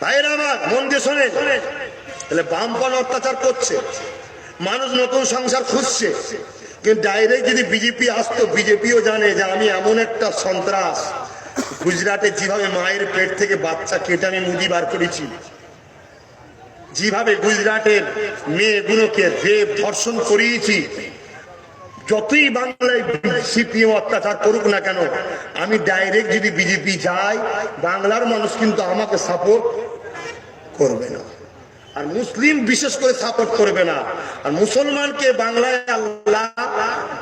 ভাইরা আমার মন দিয়ে শোনেন, তাহলে বামপন অত্যাচার করছে, মানুষ নতুন সংসার খুঁজছে, কিন্তু ডাইরেক্ট যদি বিজেপি আসতো, বিজেপিও জানে যে আমি এমন একটা সন্ত্রাস, গুজরাটে যেভাবে মায়ের পেট থেকে বাচ্চা কেটে আমি মুদি বার করেছি, যেভাবে গুজরাটের মেয়েগুলোকে রেপ ধর্ষণ করিয়েছি, যতই বাংলায় সিপিএম অত্যাচার করুক না কেন, আমি ডাইরেক্ট যদি বিজেপি যাই, বাংলার মানুষ কিন্তু আমাকে সাপোর্ট করবে না, আর মুসলিম বিশেষ করে সাপোর্ট করবে না। আর মুসলমানকে বাংলায় আল্লাহ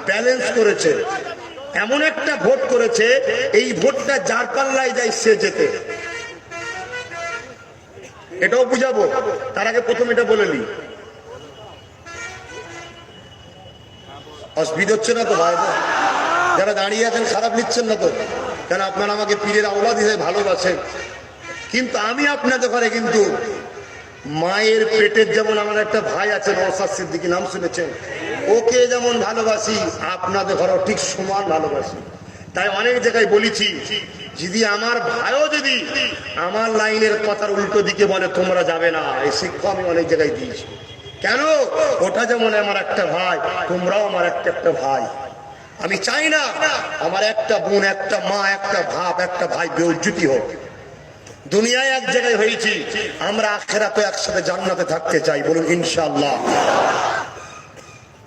ব্যালেন্স করেছে, এমন একটা ভোট করেছে, এই ভোটটা যার পাল্লায় যায় সে যেতে। এটাও বুঝাবো, তার আগে প্রথম এটা বলে নি, অসুবিধা হচ্ছে না তো ভাই? যারা দাঁড়িয়ে আছেন খারাপ নিচ্ছেন না তো? কেন আপনারা আমাকে পীরের আওলাদ হিসেবে ভালোবাসেন, কিন্তু আমি আপনাদের ঘরে কিন্তু মায়ের পেটের যেমন আমার একটা ভাই আছে নওশাদ সিদ্দিকী, নাম শুনেছেন? ওকে যেমন ভালোবাসি, আপনাদের ঘরেও ঠিক সমান ভালোবাসি। তাই অনেক জায়গায় বলেছি, যদি আমার ভাইও যদি আমার লাইনের কথার উল্টো দিকে বলে তোমরা যাবে না, এই শিক্ষা আমি অনেক জায়গায় দিয়েছি। কেন? ওটা যেমন আমার একটা ভাই, তোমরাও আমার একটা ভাই। আমি চাই না আমার একটা বোন, একটা মা, একটা ভাব, একটা ভাই বেউজ্জতি হোক। দুনিয়ায় এক জায়গায় হয়েছি, আমরা আখিরাতে একসাথে জান্নাতে থাকতে চাই, বলুন ইনশাআল্লাহ।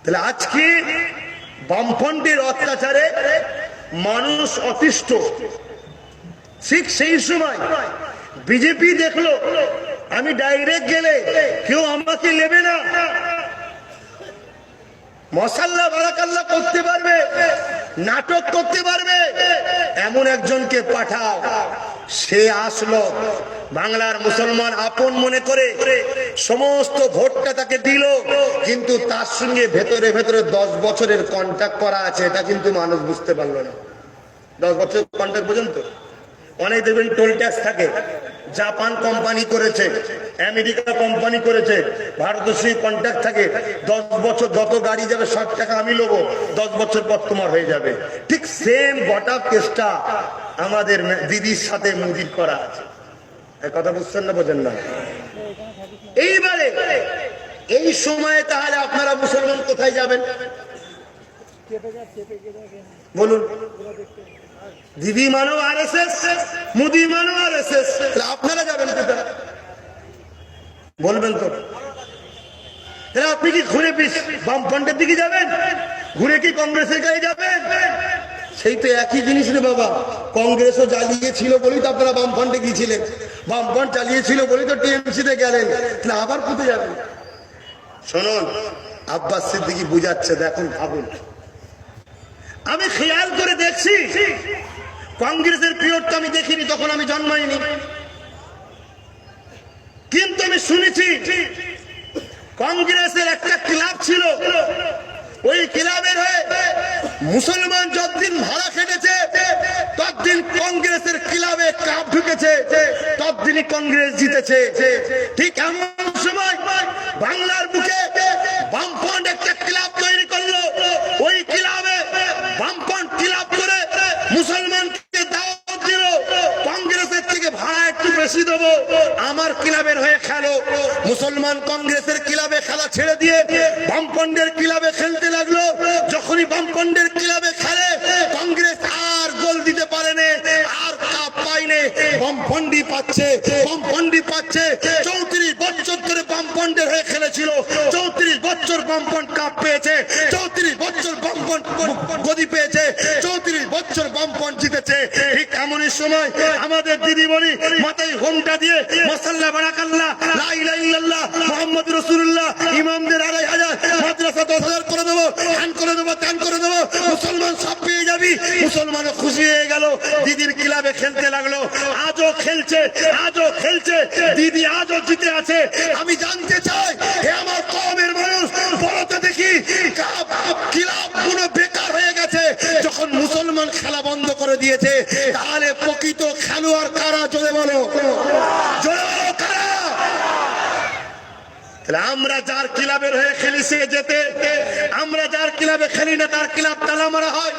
তাহলে আজকে বামপন্থীর অত্যাচারে মানুষ অতিষ্ঠ, ঠিক সেই সময় বিজেপি দেখলো আমি ডাইরেক্ট গেলে কেউ আমাকে নেবে না, মশাল্লা বারাকাল্লা করতে পারবে, নাটক করতে পারবে, এমন একজনকে পাঠাও। সে আসলো, বাংলার মুসলমান আপন মনে করে সমস্ত ভোটটা তাকে দিল, কিন্তু তার সঙ্গে ভেতরে ভেতরে 10 বছরের কন্ট্রাক্ট করা আছে, এটা কিন্তু মানুষ বুঝতে পারলো না। 10 বছরের কন্ট্রাক্ট পর্যন্ত অনেক দেখবেন টোল ট্যাক্স থাকে, জাপান কোম্পানি করেছে, আমেরিকা কোম্পানি করেছে, ভারতের সেই কন্ট্রাক্ট থাকে, 10 বছর যত গাড়ি যাবে 60 টাকা আমি নেবো, 10 বছর পর তোমার হয়ে যাবে। ঠিক সেম গোটা কেসটা আমাদের দিদির সাথে মুদির করা আছে। কথা বুঝছেন না, বোঝেন না? এইবারে এই সময়ে তাহলে আপনারা মুসলমান কোথায় যাবেন বলুন? দিদি মানো আরএসএস, মোদি মানো আরএসএস, আপনারা যাবেন কোথায় বলবেন তো? তাহলে আপনি কি ঘুরে বামফ্রন্টের দিকে যাবেন, ঘুরে কি কংগ্রেসের গায়ে যাবেন? সেই তো একই জিনিস রে বাবা। কংগ্রেসও জ্বালিয়েছিল বলেই তো আপনারা বামফ্রন্টে গিয়েছিলেন, বামফ্রন্ট চালিয়েছিল বলেই তো টিএমসিতে গেলেন, তাহলে আবার কোথায় যাবেন? শুনুন, আব্বাস সিদ্দিকী বুঝাচ্ছে, দেখুন, ভাবুন। আমি খেয়াল করে দেখছি, কংগ্রেসের পিরিয়ডটা আমি দেখিনি, তখন আমি জন্মাইনি, কিন্তু আমি শুনেছি কংগ্রেসের একটা ক্লাব ছিল, ওই ক্লাবের হয়ে মুসলমান যতদিন ভাড়া খেটেছে ততদিন কংগ্রেসের ক্লাবে কাপ ঢুকেছে, ততদিনই কংগ্রেস জিতেছে। ঠিক এমন সময় বাংলার বুকে বামফ্রন্ট একটা ক্লাব তৈরি করলো, ওই ক্লাবে বামফ্রন্ট ক্লাব করে মুসলমানকে দাওয়াত দিল, কংগ্রেসের থেকে ভাড়া একটু বেশি দেবো, আমার ক্লাবের হয়ে খেলো। মুসলমান কংগ্রেসের ক্লাবে খেলা ছেড়ে দিয়ে বামফ্রন্টের ক্লাবে খেলতে লাগলো। যখনই বামফ্রন্টের ক্লাবে খেলে, কংগ্রেস আর গোল দিতে পারে না, আর কাপ পায়নি, বামফ্রন্টই পাচ্ছে, বামফ্রন্টই পাচ্ছে। 34 বছর ধরে বামফ্রন্টের হয়ে খেলেছিল, 34 বছর বামফ্রন্ট কাপ পেয়েছে, 34 বছর বামফ্রন্ট গদি পেয়েছে, 34 বছর বামফ্রন্ট জিতেছে। ঠিক এমনই সময় আমাদের দিদিমণি মাথায় ঘোমটা দিয়ে মাশাআল্লাহ বারাকাল্লাহ লা ইলাহা ইল্লাল্লাহ মুহাম্মাদুর রাসূলুল্লাহ, ইমামদের 2500, মাদ্রাসা 10,000 করে দেবো, ধ্যান করে দেবো, ধ্যান করে দেবো, মুসলমান সব পেয়ে যাবি। মুসলমানও খুশি হয়ে গেল, দিদির ক্লাবে খেলতে লাগলো। আজও খেলছে, আজও খেলছে, দিদি আজও জিতে আছে। আমি জানতে চাই, হে আমার কওমের মানুষ, বলতে দেখি ক্লাব গুলো বেকার হয়ে গেছে যখন মুসলমান খেলা বন্ধ করে দিয়েছে, তাহলে প্রকৃত খেলোয়াড় কারা? জোরে বলো, জোরে বলো, কারা? তাহলে আমরা যার ক্লাবের হয়ে খেলি সে যেতে, আমরা যার ক্লাবে খেলি না তার ক্লাব তালা মারা হয়।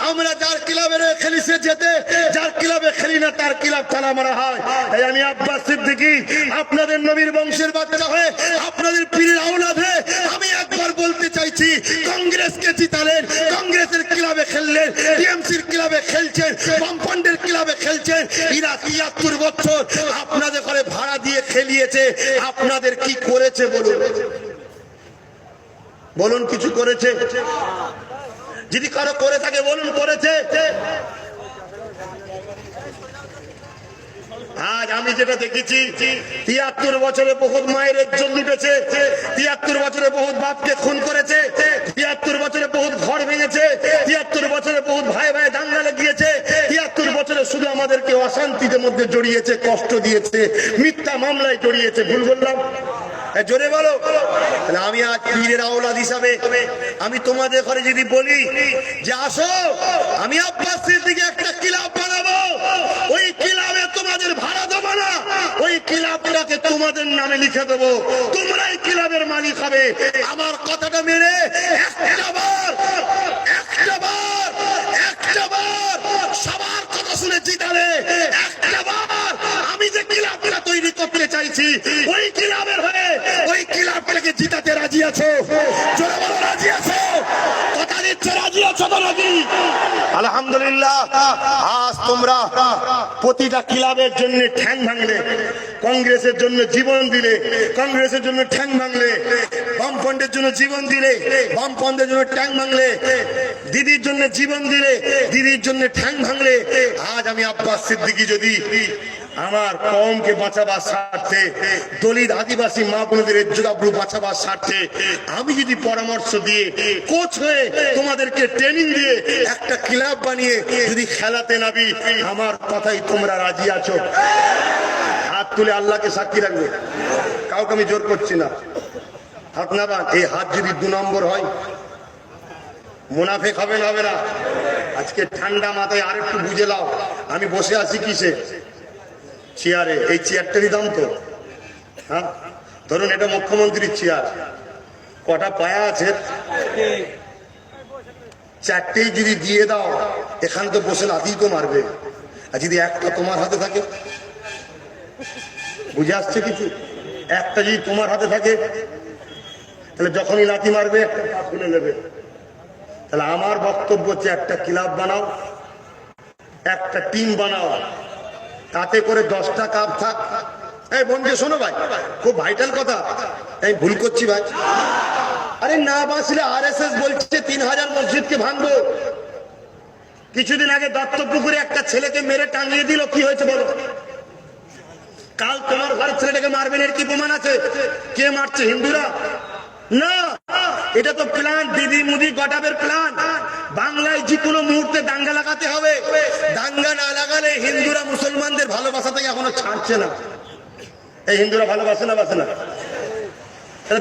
আমরা যার ক্লাবের হয়ে খেলি সে যেতে, যার ক্লাবে খেলি না তার ক্লাব তালা মারা হয়। তাই আমি আব্বাস সিদ্দিকী আপনাদের নবীর বংশের বাচ্চা হয়ে, আপনাদের পীরের আওলাদ হয়ে আমি একবার বলতে চাইছি, কংগ্রেসকে জিতালেন, কংগ্রেসের ক্লাবে খেললেন, টিএমসির ক্লাবে খেলছেন, বামফ্রন্টের ক্লাবে খেলছেন। এরা ৭৩ বছর আপনাদের ঘরে ভাড়া দিয়ে খেলিয়েছে, আপনাদের কি করেছে বলুন? বলুন কিছু করেছে? যদি কারো করে থাকে বলুন করেছে। আজ আমি যেটা দেখেছি, ৭৩ বছরে বহুত মায়ের ইজ্জত লুটেছে, ৭৩ বছরে বহুত বাপকে খুন করেছে, ৭৩ বছরে বহুত ঘর ভেঙেছে, ৭৩ বছরে বহুত ভাই ভাই দাঙ্গা লাগিয়েছে, ৭৩ বছরে শুধু আমাদেরকে অশান্তিতে মধ্যে জড়িয়েছে, কষ্ট দিয়েছে, মিথ্যা মামলায় জড়িয়েছে। ভুল বললাম? জোরে বলো। আমি আজ পীরের আওলাদ হিসাবে আমি তোমাদের ঘরে যদি বলি যে আসো, আমি আব্বাস সিদ্দিকী একটা ক্লাব বানাবো, ওই ক্লাবে তোমাদের ভাড়া দেবো না, ওই ক্লাবটাকে তোমাদের নামে লিখে দেবো, তোমরাই ক্লাবের মালিক হবে। আমার কথাটা মেনে একটাবার সবার কথা শুনে জিতালে, একটাবার আমি যে ক্লাবটা তৈরি করতে চাইছি ওই ক্লাবের হয়ে ওই ক্লাবটাকে জিতাতে রাজি আছো? জোরে বলো রাজি আছো? কথা দিচ্ছে রাজি আছো তো নাকি? আলহামদুলিল্লাহ। আজ তোমরা প্রতিটা ক্লাবের জন্য ঠ্যাং ভাঙলে, কংগ্রেসের জন্য জীবন দিলে, কংগ্রেসের জন্য ঠ্যাং ভাঙলে, বামফ্রন্টের জন্য জীবন দিলে, বামফ্রন্টের জন্য ঠ্যাং ভাঙলে, দিদির জন্য জীবন দিলে, দিদির জন্য ঠ্যাং ভাঙলে। আজ আমি আব্বাস সিদ্দিকী যদি আমার কওমকে বাঁচাবার স্বার্থে, দলিত আদিবাসী মা বোনদের ইজ্জত বাঁচাবার স্বার্থে আমি যদি পরামর্শ দিয়ে, কোচ হয়ে তোমাদেরকে ট্রেনিং দিয়ে একটা ক্লাব বানিয়ে যদি খেলাতে নাবি, আমার কথাই তোমরা রাজি আছো? হাত তুলে আল্লাহকে সাক্ষী রাখবে। কাউকে আমি জোর করছি না, হাত নাবান। এই হাত যদি ২ নম্বর হয়, মুনাফেক হবে না? হবে না? আজকে ঠান্ডা মাথায় আরেকটু বুঝে নাও, আমি বসে আছি কিসে? চেয়ারে। এই চেয়ারটারই দাম তো, হ্যাঁ ধরুন এটা মুখ্যমন্ত্রীর চেয়ার, কটা পায়া আছে? 4টেই যদি দিয়ে দাও, এখানে তো বসে লাথি তো মারবে। আর যদি একটা তোমার হাতে থাকে, বুঝে আসছে কিছু? একটা যদি তোমার হাতে থাকে, তাহলে যখনই লাথি মারবে একটা পা খুলে নেবে। তাহলে আমার বক্তব্য হচ্ছে, একটা ক্লাব বানাও, একটা টিম বানাও, তাতে করে 10টা কাপ থাক। এই বন্ধু শোনো ভাই, খুব ভাইটাল কথা, আমি ভুল করছি ভাই? আরে না বাঁচলে আরএসএস বলছে 3000 মসজিদকে ভাঙবো। কিছুদিন আগে দত্তপুকুরে একটা ছেলেকে মেরে টাঙিয়ে দিল, কি হয়েছে বলো? কাল তোমার ঘরের ছেলেটাকে মারবেন, এর কি প্রমাণ আছে? কে মারছে? হিন্দুরা? না, এটা তো প্ল্যান, দিদি মুদি গটাবের প্ল্যান। বাংলায় যে কোনো মুহূর্তে দাঙ্গা লাগাতে হবে, দাঙ্গা না লাগালে হিন্দুরা মুসলমানদের ভালোবাসা থেকে এখনো ছাড়ছে না। এই হিন্দুরা ভালোবাসে না, বাসে না?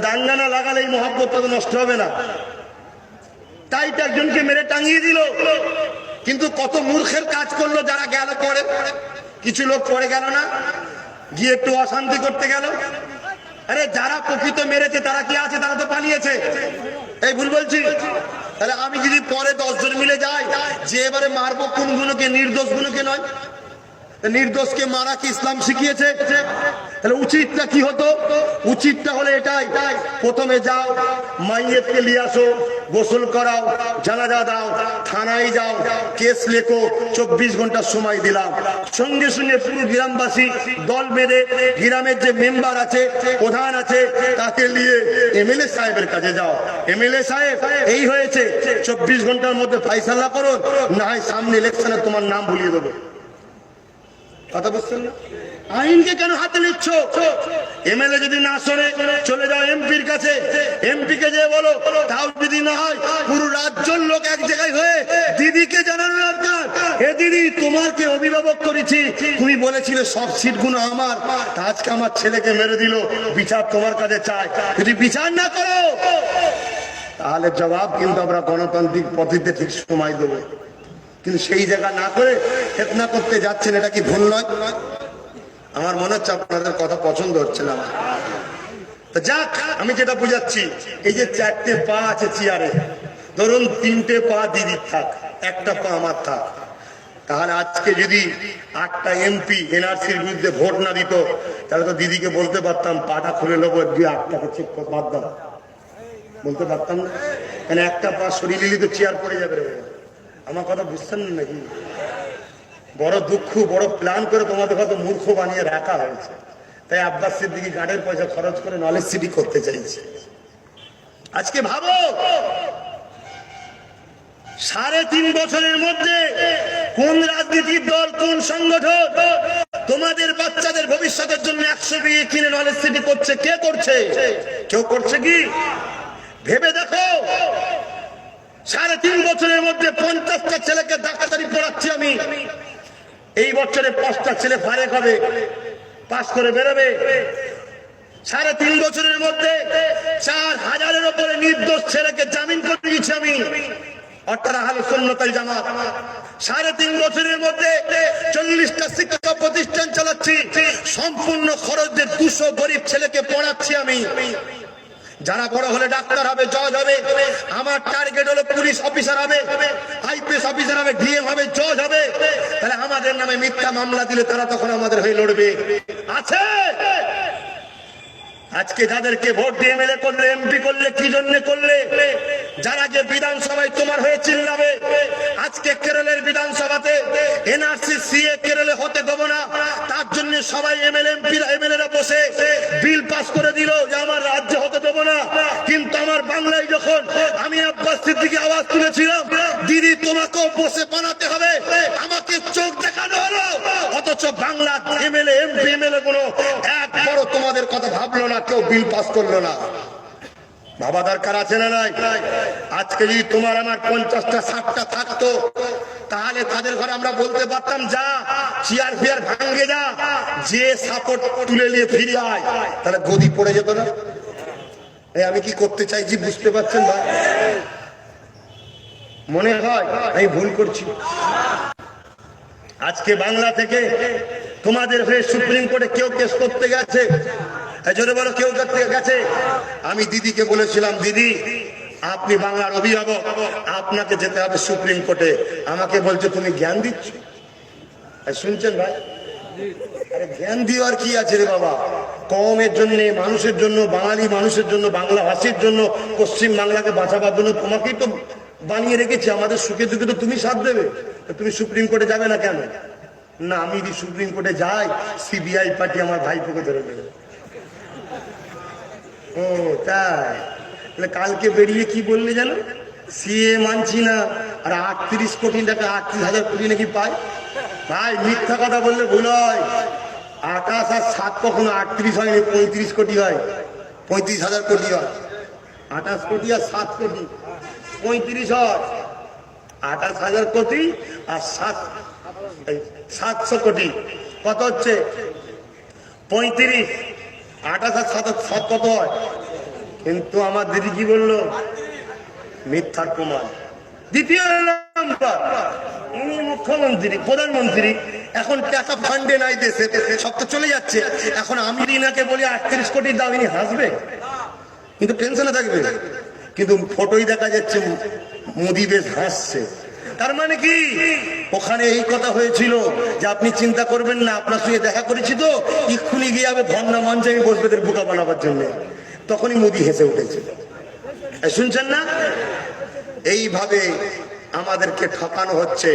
দাঙ্গা না লাগালে এই মহব্বতটা তো নষ্ট হবে না। তাই তো একজনকে মেরে টাঙিয়ে দিল। কিন্তু কত মূর্খের কাজ করলো যারা গেল পরে, কিছু লোক পরে গেল না, গিয়ে একটু অশান্তি করতে গেল। আরে যারা প্রকৃত মেরেছে তারা কি আছে? তারা তো পালিয়েছে। এই ভুল বলছি? তাহলে আমি যদি পরে 10 জন মিলে যাই যে এবারে মারবো কোনগুলোকে, নির্দোষ গুলোকে নয়, নির্দোষকে মারা কি ইসলাম শিখিয়েছে? তাহলে উচিতটা কি হতো? উচিতটা হলে এটাই, প্রথমে যাও মাইয়েতকে নিয়ে আসো, গোসল করাও, জানাজা দাও, থানায় যাও, কেস লেখো, 24 ঘন্টার সময় দিলাম। সঙ্গে সঙ্গে পুরো গ্রামবাসী দল বেঁধে গ্রামের যে মেম্বার আছে, প্রধান আছে, তাকে নিয়ে এমএলএ সাহেবের কাছে যাও। এমএলএ সাহেব এই হয়েছে, 24 ঘন্টার মধ্যে ফাইসালা করো, না হয় সামনে ইলেকশনে তোমার নাম ভুলিয়ে দেবো। কথা বুঝছেন না? আইনকে কেন হাতে নিচ্ছ? এমএলএ যদি না শোনে, চলে যাও এমপির কাছে, এমপি কে যে বলো, তাও যদি না হয় পুরো রাজ্যের লোক এক জায়গায় হয়ে দিদিকে জানানো দরকার, হে দিদি তোমাকে অভিভাবক করেছি, তুমি বলেছিলে সব সিটগুলো আমার, আজকে আমার ছেলেকে মেরে দিল, বিচার তোমার কাছে চাই। যদি বিচার না করো তাহলে জবাব কিন্তু আমরা গণতান্ত্রিক পদ্ধতিতে ঠিক সময় দেবো। কিন্তু সেই জায়গা না করে ফেতনা করতে যাচ্ছেন, এটা কি ভুল নয়? আমার মনে হচ্ছে আপনাদের কথা পছন্দ হচ্ছে না। তো যাক, আমি যেটা বুঝাচ্ছি, এই যে 4টে পা আছে চেয়ারে, ধরুন 3টে পা দিদির থাক, একটা পা আমার থাক, তাহলে আজকে যদি 8টা এমপি এনআরসির বিরুদ্ধে ভোট না দিত, তাহলে তো দিদিকে বলতে পারতাম পাটা খুলে নেবো, 8টাকে চেক বাদ দাও, বলতে পারতাম না? কেন একটা পা সরিয়ে নিলে তো চেয়ার পড়ে যাবে। আমার কথা বুঝছেন না নাকি? বড় দুঃখ, বড় প্ল্যান করে তোমাদের কত মূর্খ বানিয়ে রাখা হয়েছে। তাই আব্বাস সিদ্দিকী গার্ডের পয়সা খরচ করে নলেজ সিটি করতে চাইছে। আজকে ভাবো, 3.5 বছরের মধ্যে কোন রাজনীতির দল, কোন সংগঠন তোমাদের বাচ্চাদের ভবিষ্যতের জন্য 100 বিয়ে কিনে নলেজ সিটি করছে? কে করছে? কেউ করছে কি? ভেবে দেখো, 3.5 বছরের মধ্যে 50টা ছেলেকে ডাক্তারি পড়াচ্ছি আমি। এই বছরে 5টা ছেলে ফারেক হবে, পাস করে বেরোবে। 3.5 বছরের মধ্যে 4000-এর উপরে নির্দোষ ছেলেকে জামিন করে দিয়েছি আমি, অর্থাৎ আহলে সুন্নাত ওয়াল জামাত। 3.5 বছরের মধ্যে 40টা শিক্ষা প্রতিষ্ঠান চালাচ্ছি, সম্পূর্ণ খরচ দিয়ে 200 গরিব ছেলেকে পড়াচ্ছি আমি। যারা বড় হলে ডাক্তার হবে, জজ হবে, আমার টার্গেট হলো পুলিশ অফিসার হবে, আইপিএস অফিসার হবে, ডিএম হবে, জজ হবে। তাহলে আমাদের নামে মিথ্যা মামলা দিলে তারা তখন আমাদের হয়ে লড়বে। আছে আজকে যাদেরকে ভোট দিয়ে এমএলএ করলে, এমপি করলে, কি জন্য করলে? যারা যে বিধানসভায় তোমার হয়ে চিল্লাবে, আজকে কেরলের বিধানসভাতে এনআরসি সিএ কেরলে হতে দেবো না, তার জন্য সবাই এমএলএরা বসে বিল পাস করে দিল যে আমার রাজ্যে হতে দেবো না। কিন্তু আমার বাংলায় যখন আমি আব্বাস সিদ্দিকী আওয়াজ তুলেছিলাম, দিদি তোমাকেও বসে বানাতে হবে, আমাকে চোখ দেখানো হলো, অথচ বাংলা এমএলএ, এমপি, এমএলএ কোনো এক বড় তোমাদের কথা ভাবলো না, কেউ বিল পাস করলো না। ভাবা দরকার আছে না নাই? আজকে যদি তোমার আমার 50টা 60টা থাকতো, তাহলে তাদের ঘরে আমরা বলতে পারতাম যা চেয়ার ফিয়ার ভাঙে যা, যে সাপোর্ট তুলে নিয়ে ফিরে আয়, তাহলে গদি পড়ে যেত না? আমি কি করতে চাইছি বুঝতে পারছেন ভাই? মনে হয় আমি ভুল করছি? আজকে বাংলা থেকে তোমাদের হয়ে সুপ্রিম কোর্টে কেউ কেস করতে গেছে? জোরে বলো, কেউ করতে গেছে? আমি দিদিকে বলেছিলাম, দিদি আপনি বাংলার অভিভাবক, আপনাকে যেতে হবে সুপ্রিম কোর্টে। আমাকে বলছে তুমি জ্ঞান দিচ্ছ। শুনছেন ভাই? আরে জ্ঞান দেওয়ার কি আছে রে বাবা? কমের জন্য, মানুষের জন্য, বাঙালি মানুষের জন্য, বাংলা ভাষীর জন্য, পশ্চিম বাংলাকে বাঁচাবার জন্য তোমাকেই তো বানিয়ে রেখেছি। আমাদের সুখে দুঃখে তো তুমি সাথ দেবে। তুমি সুপ্রিম কোর্টে যাবে না কেন? না, আমি যদি সুপ্রিম কোর্টে যাই, সিবিআই পার্টি আমার ভাইপোকে ধরে নেবে। ও তাই? কালকে বেরিয়ে কি বললে জানো? সিএ মানছি না, আর 38 কোটি টাকা, 38,000 কোটি নাকি পায়। ভাই মিথ্যা কথা বললে ভুল হয়। 28 আর 7 কখনো 38 হয়নি, 35 কোটি হয়, 35,000 কোটি হয়। 28 কোটি আর 7 কোটি 35 হয়। 28,000 কোটি আর 700 কোটি কত হচ্ছে? 35। 28 আর 7 কত হয়? কিন্তু আমার দিদি কি বললো? মিথ্যার প্রমাণ। দ্বিতীয় নাম্বার, ইনি মুখ্যমন্ত্রী, প্রধানমন্ত্রী, এখন টাকা ফান্ডে নাই দেশে, সব তো চলে যাচ্ছে। এখন আমি রিনাকে বলি 38 কোটি দাও, ইনি হাসবে, কিন্তু টেনশনে থাকবে। কিন্তু ফটোই দেখা যাচ্ছে মোদি বেশ হাসছে। তার মানে কি? ওখানে এই কথা হয়েছিল যে আপনি চিন্তা করবেন না, আপনার সঙ্গে দেখা করেছি তো, এক্ষুনি গিয়ে আমি ধর্ণা মঞ্চে আমি বসবে বোকা বানাবার জন্য। তখনই মোদি হেসে উঠেছে। শুনছেন না? এইভাবে আমাদেরকে ঠকানো হচ্ছে।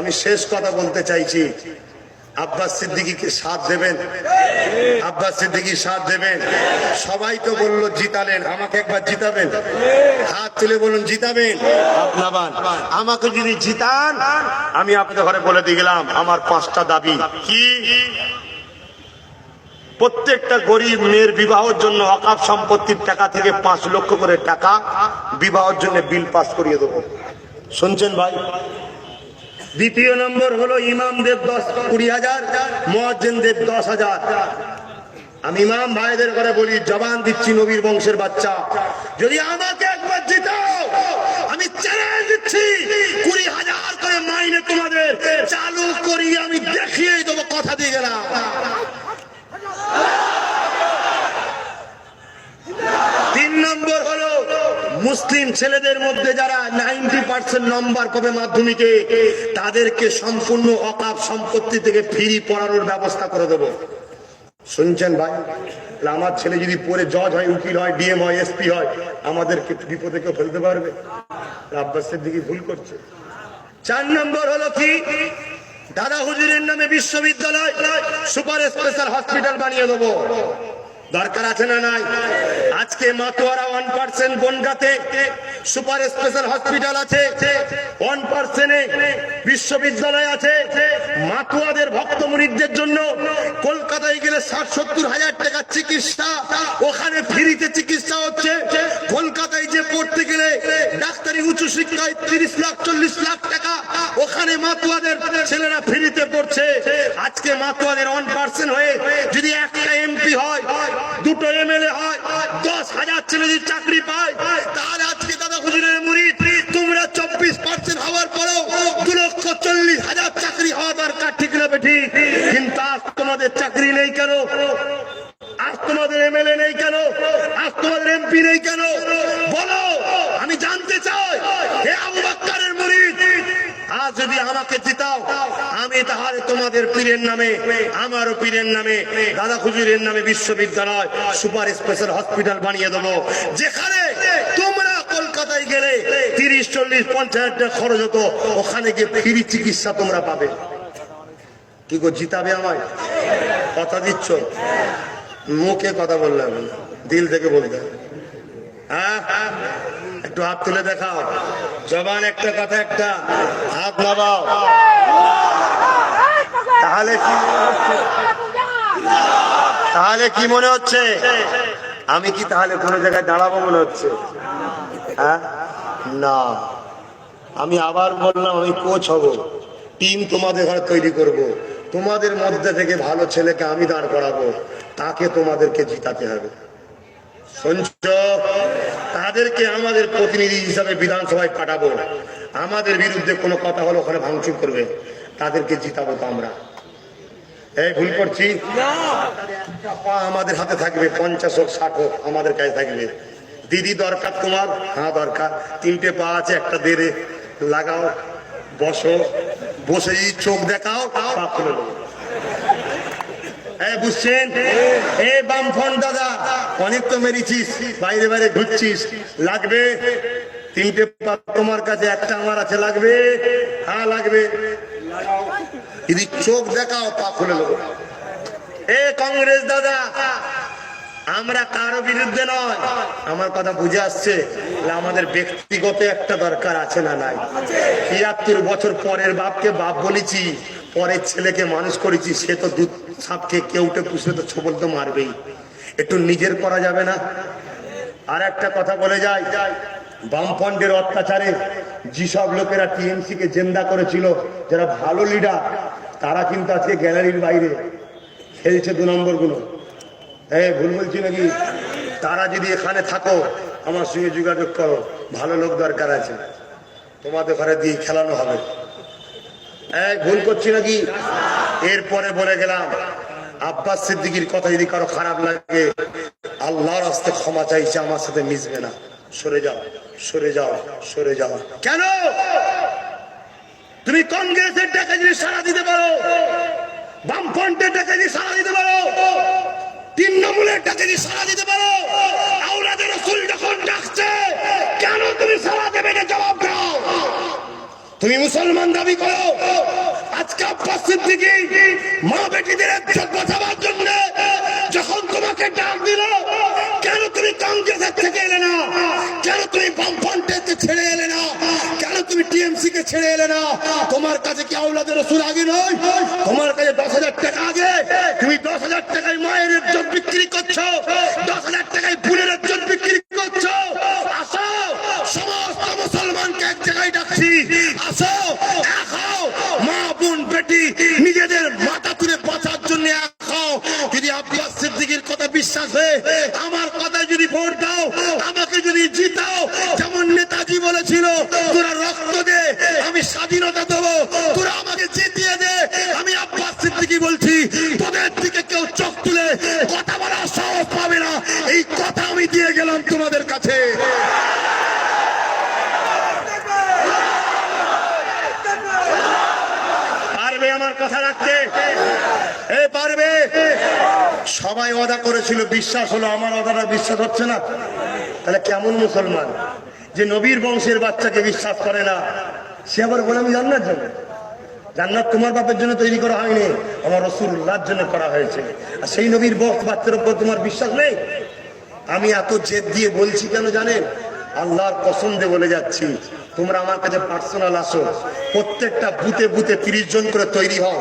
আমি শেষ কথা বলতে চাইছি, আব্বাস সিদ্দিকীকে সাথ দেবেন? আব্বাস সিদ্দিকী সাথ দেবেন? সবাই তো বললো জিতালেন, আমাকে একবার জিতাবেন? হাত তুলে বলুন জিতাবেন? আপনার আমাকে যদি জিতান, আমি আপনাদের ঘরে বলে দিয়ে গেলাম আমার 5টা দাবি। কি? প্রত্যেকটা গরিব মেয়ের বিবাহের জন্য ওয়াকফ সম্পত্তির টাকা থেকে 5 লক্ষ করে টাকা বিবাহের জন্য বিল পাস করিয়ে দেবো। শুনছেন ভাই? দ্বিতীয় নম্বর হলো ইমামদের 10-20,000, মুয়াজ্জিনদের 10,000। আমি ইমাম ভাইদের করে বলি, জবান দিচ্ছি নবীর বংশের বাচ্চা, যদি আমাকে একবার জিতাও, আমি চ্যালেঞ্জ দিচ্ছি 20,000 করে মাইনে তোমাদের চালু করিয়ে আমি দেখিয়ে দেবো, কথা দিয়ে গেলাম। মুসলিম ছেলেদের মধ্যে যারা 90% নম্বর পাবে মাধ্যমিকে, তাদেরকে সম্পূর্ণ অকাপ সম্পত্তি থেকে ফ্রি পড়ানোর ব্যবস্থা করে দেবো। শুনছেন ভাই? আমার ছেলে যদি পড়ে জজ হয়, উকিল হয়, ডিএম হয়, এসপি হয়, আমাদেরকে বিপদে কেউ ফেলতে পারবে? আব্বাস সিদ্দিকী ভুল করছে। 4 নম্বর হলো কি, দাদা হুজুরের নামে বিশ্ববিদ্যালয়, সুপার স্পেশাল হসপিটাল বানিয়ে দেবো। দরকার আছে না নাই? আজকে মাতোয়ারা 1% বনগাঁতে সুপার স্পেশাল হসপিটাল আছে, 1% বিশ্ববিদ্যালয় আছে। মাতোয়াদের ভক্ত মুরিদদের জন্য কলকাতায় গেলে 60-70 হাজার টাকা চিকিৎসা, ওখানে ফ্রিতে চিকিৎসা হচ্ছে। কলকাতায় যে পড়তে গেলে ডাক্তারি উচ্চ শিক্ষায় 30 লাখ 40 লাখ টাকা, ওখানে মাতোয়াদের ছেলেরা ফ্রিতে পড়ছে। আজকে মাতোয়াদের 1% হয়ে যদি একটা এমপি হয়, 2টো এমএলএ হয়, 10,000 ছেলে যদি চাকরি পায়, তাহলে আজকে দাদা হুজুরের মুরিদ তোমরা 24% হওয়ার পরেও 2,40,000 চাকরি হওয়া দরকার, ঠিক না বেঠি? কিন্তু আজ তোমাদের চাকরি নেই কেন? আজ তোমাদের এমএলএ নেই কেন? আজ তোমাদের এমপি নেই কেন? বলো, আমি জানতে চাই। হে আবু বকরের মুরিদ, আজ যদি আমাকে জিতাও, আমি তাহলে তোমাদের পীরের নামে, আমারও পীরের নামে, দাদা হুজুরের নামে বিশ্ববিদ্যালয়, সুপার স্পেশাল হসপিটাল বানিয়ে দেবো, যেখানে তোমরা কলকাতায় গেলে 30, 40, 50 টাকা খরচ হতো, ওখানে গিয়ে ফ্রি চিকিৎসা তোমরা পাবে। কি গো, জিতাবে আমায়? কথা দিচ্ছ? মুখে কথা বললাম, দিল থেকে বলতে। হ্যাঁ, একটু হাত তুলে দেখাও। জবান একটা, কথা একটা, হাত নামাও। তাহলে কি মনে হচ্ছে? আমি কি তাহলে কোনো জায়গায় দাঁড়াবো মনে হচ্ছে? হ্যাঁ, না। আমি আবার বললাম, আমি কোচ হব, টিম তোমাদের ঘরে তৈরি করব, তোমাদের মধ্যে থেকে ভালো ছেলেকে আমি দাঁড় করাবো, তাকে তোমাদেরকে জিতাতে হবে। শুনছ? তাদেরকে আমাদের প্রতিনিধি হিসাবে বিধানসভায় পাঠাবো। আমাদের বিরুদ্ধে কোনো কথা হলো ওখানে ভাঙচুর করবে, তাদেরকে জিতাবো তো আমরা। এই ভুল করছি? আমাদের হাতে থাকবে, 50 হোক 60 হোক আমাদের কাছে থাকবে। দিদি দরকার তোমার? হ্যাঁ দরকার। 3টে পা আছে, একটা দেড়ে লাগাও, বসো, বসে চোখ দেখাও, পা খুলে দেবো। বুঝছেন? এ বামফ্রন্ট দাদা, অনেক তো মেরেছিস, বাইরে বাইরে ঘুরছিস, লাগবে 3টে পা তোমার কাছে, একটা আমার আছে, লাগবে? হ্যাঁ লাগবে। যদি চোখ দেখাও, পা খুলে দেবো। এ কংগ্রেস দাদা, আমরা কারো বিরুদ্ধে নয়, আমার কথা বুঝে আসছে? আমাদের ব্যক্তিগত একটা দরকার আছে না নাই? 73 বছর পরের বাপকে বাপ বলেছি, পরের ছেলেকে মানুষ করেছি, সে তো দুধ সাপকে কেউটে পুষলে তো ছোবল তো মারবেই। একটু নিজের করা যাবে না? আর একটা কথা বলে যাই, বামফ্রন্টের অত্যাচারে যেসব লোকেরা টিএমসি কে জেন্দা করেছিল, যারা ভালো লিডার, তারা কিন্তু আজকে গ্যালারির বাইরে খেলছে 2 নম্বর গুলো। ভুল বলছি নাকি? তারা যদি এখানে থাকো, আমার সঙ্গে যোগাযোগ করো, ভালো লোক দরকার আছে, তোমাদের ঘরে দিয়ে খেলানো হবে। ভুল করছি নাকি? এরপরে বলে গেলাম, আব্বাস সিদ্দিকীর কথা যদি কারো খারাপ লাগে, আল্লাহর রাস্তে ক্ষমা চাইছে, আমার সাথে মিশবে না। সরে যাও, সরে যাও, সরে যাও। কেন? তুমি কংগ্রেসের ডাকে যদি সাড়া দিতে পারো, বামফ্রন্টের ডাকে যদি সাড়া দিতে পারো, তৃণমূলের ডাকে যদি সাড়া দিতে পারো, আওলাদের রাসূল যখন ডাকছে, কেন তুমি সাড়া দেবে না? জবাব দাও। তুমি মুসলমান দাবি করো, আজকে আব্বাস সিদ্দিকী মা বেটিদের ইজ্জত বাঁচাবার জন্য যখন তোমাকে ডাক দিল, কেন তুমি কংগ্রেসের থেকে এলে না? কেন তুমি বামফ্রন্টের ছেড়ে এলে না? কেন তুমি টিএমসি কে ছেড়ে এলে না? তোমার কাছে কি আওলাদের রাসূল আগে নয়? তোমার কাছে 10,000 টাকা আগে? তুমি 10,000 টাকায় মায়ের ইজ্জত বিক্রি করছো, 10,000 টাকায় বোনের ইজ্জত বিক্রি করছো। আসো, সমস্ত মুসলমানকে এক জায়গায় ডাকছি, আসো, এক হও, মা বোন বেটি নিজেদের মাথা তুলে বাঁচার জন্য এক হও। যদি আব্বাস সিদ্দিকীর কথা বিশ্বাস হয়ে আমার কথা যদি ভোট দাও, আমাকে যদি জিতাও, যেমন নেতাজি বলেছিল, তোরা রক্ত দে, আমি স্বাধীনতা দেবো, তোরা আমাকে জিতিয়ে দে। আমি আব্বাস সিদ্দিকী বলছি, তোদের দিকে কেউ চোখ তুলে কথা বলার সাহস পাবে না, এই কথা আমি দিয়ে গেলাম তোমাদের কাছে। সবাই ওয়াদা করেছিল, বিশ্বাস হলো, আমার ওয়াদাটা বিশ্বাস হচ্ছে না। তাহলে কেমন মুসলমান যে নবীর বংশের বাচ্চাকে বিশ্বাস করে না, সে আবার বলে আমি জান্নাত যাবো। জান্নাত তোমার বাপের জন্য তৈরি করা হয়নি, আমার রাসূলুল্লাহর জন্য করা হয়েছে। আর সেই নবীর বংশ বাচ্চার উপর তোমার বিশ্বাস নেই। আমি এত জেদ দিয়ে বলছি কেন জানেন? আল্লাহর কসম দিয়ে বলে যাচ্ছি, তোমরা আমার কাছে পার্সোনাল আসো, প্রত্যেকটা বুথে বুথে 30 জন করে তৈরি হও।